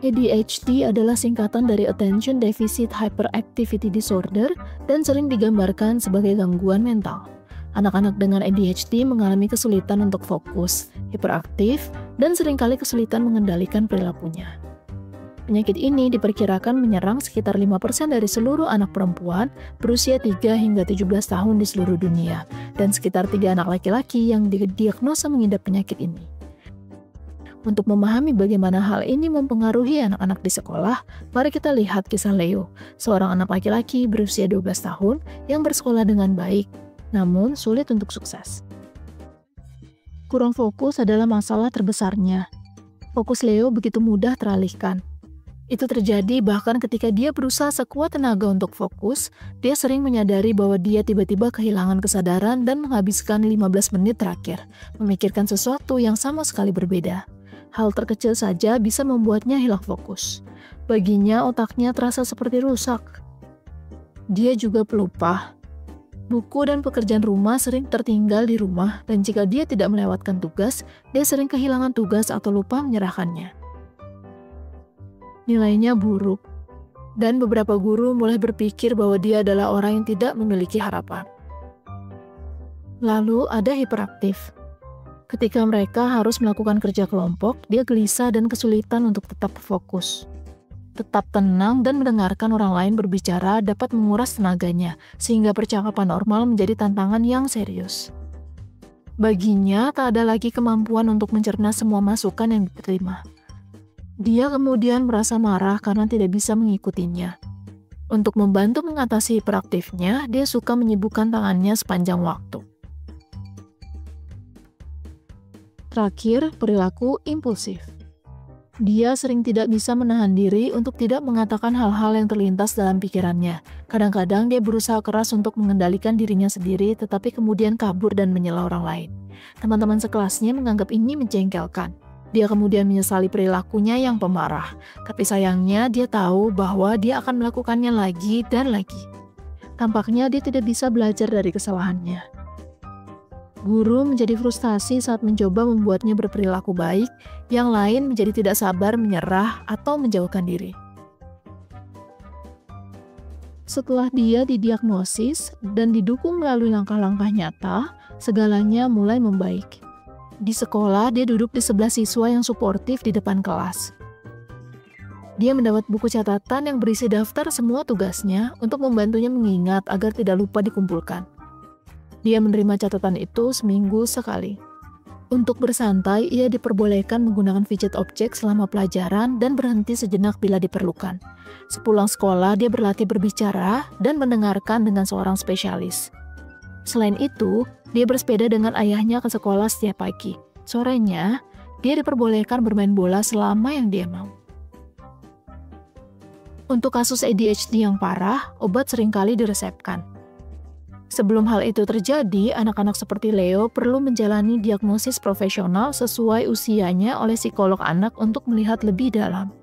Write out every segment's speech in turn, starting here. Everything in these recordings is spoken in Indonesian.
ADHD adalah singkatan dari Attention Deficit Hyperactivity Disorder dan sering digambarkan sebagai gangguan mental. Anak-anak dengan ADHD mengalami kesulitan untuk fokus, hiperaktif, dan seringkali kesulitan mengendalikan perilakunya. Penyakit ini diperkirakan menyerang sekitar 5% dari seluruh anak perempuan berusia 3 hingga 17 tahun di seluruh dunia, dan sekitar 3 anak laki-laki yang didiagnosa mengidap penyakit ini. Untuk memahami bagaimana hal ini mempengaruhi anak-anak di sekolah, mari kita lihat kisah Leo, seorang anak laki-laki berusia 12 tahun yang bersekolah dengan baik, namun sulit untuk sukses. Kurang fokus adalah masalah terbesarnya. Fokus Leo begitu mudah teralihkan. Itu terjadi bahkan ketika dia berusaha sekuat tenaga untuk fokus, dia sering menyadari bahwa dia tiba-tiba kehilangan kesadaran dan menghabiskan 15 menit terakhir, memikirkan sesuatu yang sama sekali berbeda. Hal terkecil saja bisa membuatnya hilang fokus. Baginya, otaknya terasa seperti rusak. Dia juga pelupa. Buku dan pekerjaan rumah sering tertinggal di rumah, dan jika dia tidak melewatkan tugas, dia sering kehilangan tugas atau lupa menyerahkannya. Nilainya buruk, dan beberapa guru mulai berpikir bahwa dia adalah orang yang tidak memiliki harapan. Lalu ada hiperaktif. Ketika mereka harus melakukan kerja kelompok, dia gelisah dan kesulitan untuk tetap fokus. Tetap tenang dan mendengarkan orang lain berbicara dapat menguras tenaganya, sehingga percakapan normal menjadi tantangan yang serius. Baginya, tak ada lagi kemampuan untuk mencerna semua masukan yang diterima. Dia kemudian merasa marah karena tidak bisa mengikutinya. Untuk membantu mengatasi hiperaktifnya, dia suka menyibukkan tangannya sepanjang waktu. Terakhir, perilaku impulsif. Dia sering tidak bisa menahan diri untuk tidak mengatakan hal-hal yang terlintas dalam pikirannya. Kadang-kadang dia berusaha keras untuk mengendalikan dirinya sendiri, tetapi kemudian kabur dan menyela orang lain. Teman-teman sekelasnya menganggap ini menjengkelkan. Dia kemudian menyesali perilakunya yang pemarah, tapi sayangnya dia tahu bahwa dia akan melakukannya lagi dan lagi. Tampaknya dia tidak bisa belajar dari kesalahannya. Guru menjadi frustasi saat mencoba membuatnya berperilaku baik, yang lain menjadi tidak sabar menyerah atau menjauhkan diri. Setelah dia didiagnosis dan didukung melalui langkah-langkah nyata, segalanya mulai membaik. Di sekolah, dia duduk di sebelah siswa yang suportif di depan kelas. Dia mendapat buku catatan yang berisi daftar semua tugasnya untuk membantunya mengingat agar tidak lupa dikumpulkan. Dia menerima catatan itu seminggu sekali. Untuk bersantai, ia diperbolehkan menggunakan fidget object selama pelajaran dan berhenti sejenak bila diperlukan. Sepulang sekolah, dia berlatih berbicara dan mendengarkan dengan seorang spesialis. Selain itu, dia bersepeda dengan ayahnya ke sekolah setiap pagi. Sorenya, dia diperbolehkan bermain bola selama yang dia mau. Untuk kasus ADHD yang parah, obat seringkali diresepkan. Sebelum hal itu terjadi, anak-anak seperti Leo perlu menjalani diagnosis profesional sesuai usianya oleh psikolog anak untuk melihat lebih dalam.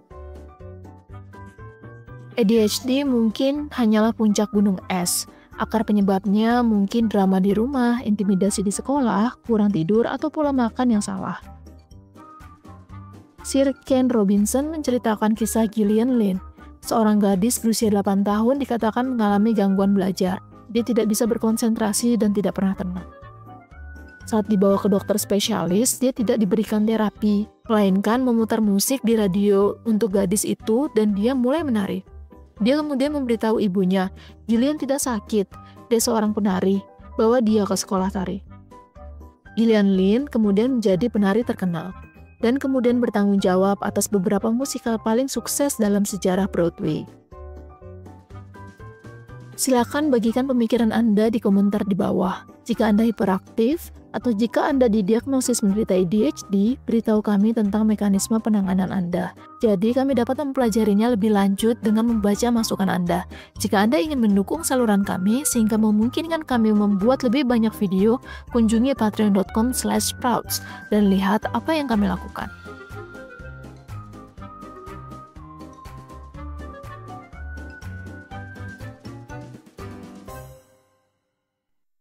ADHD mungkin hanyalah puncak gunung es. Akar penyebabnya mungkin drama di rumah, intimidasi di sekolah, kurang tidur, atau pola makan yang salah. Sir Ken Robinson menceritakan kisah Gillian Lynn, seorang gadis berusia 8 tahun dikatakan mengalami gangguan belajar. Dia tidak bisa berkonsentrasi dan tidak pernah tenang. Saat dibawa ke dokter spesialis, dia tidak diberikan terapi, melainkan memutar musik di radio untuk gadis itu dan dia mulai menari. Dia kemudian memberitahu ibunya, Gillian tidak sakit, dia seorang penari, bawa dia ke sekolah tari. Gillian Lynn kemudian menjadi penari terkenal, dan kemudian bertanggung jawab atas beberapa musikal paling sukses dalam sejarah Broadway. Silakan bagikan pemikiran Anda di komentar di bawah. Jika Anda hiperaktif, atau jika Anda didiagnosis menderita ADHD, beritahu kami tentang mekanisme penanganan Anda. Jadi kami dapat mempelajarinya lebih lanjut dengan membaca masukan Anda. Jika Anda ingin mendukung saluran kami, sehingga memungkinkan kami membuat lebih banyak video, kunjungi patreon.com/sprouts dan lihat apa yang kami lakukan.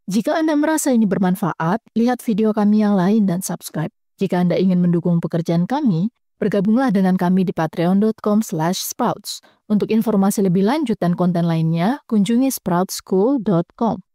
Jika Anda merasa ini bermanfaat, lihat video kami yang lain dan subscribe. Jika Anda ingin mendukung pekerjaan kami, Bergabunglah dengan kami di patreon.com/sprouts. Untuk informasi lebih lanjut dan konten lainnya, kunjungi sproutschool.com.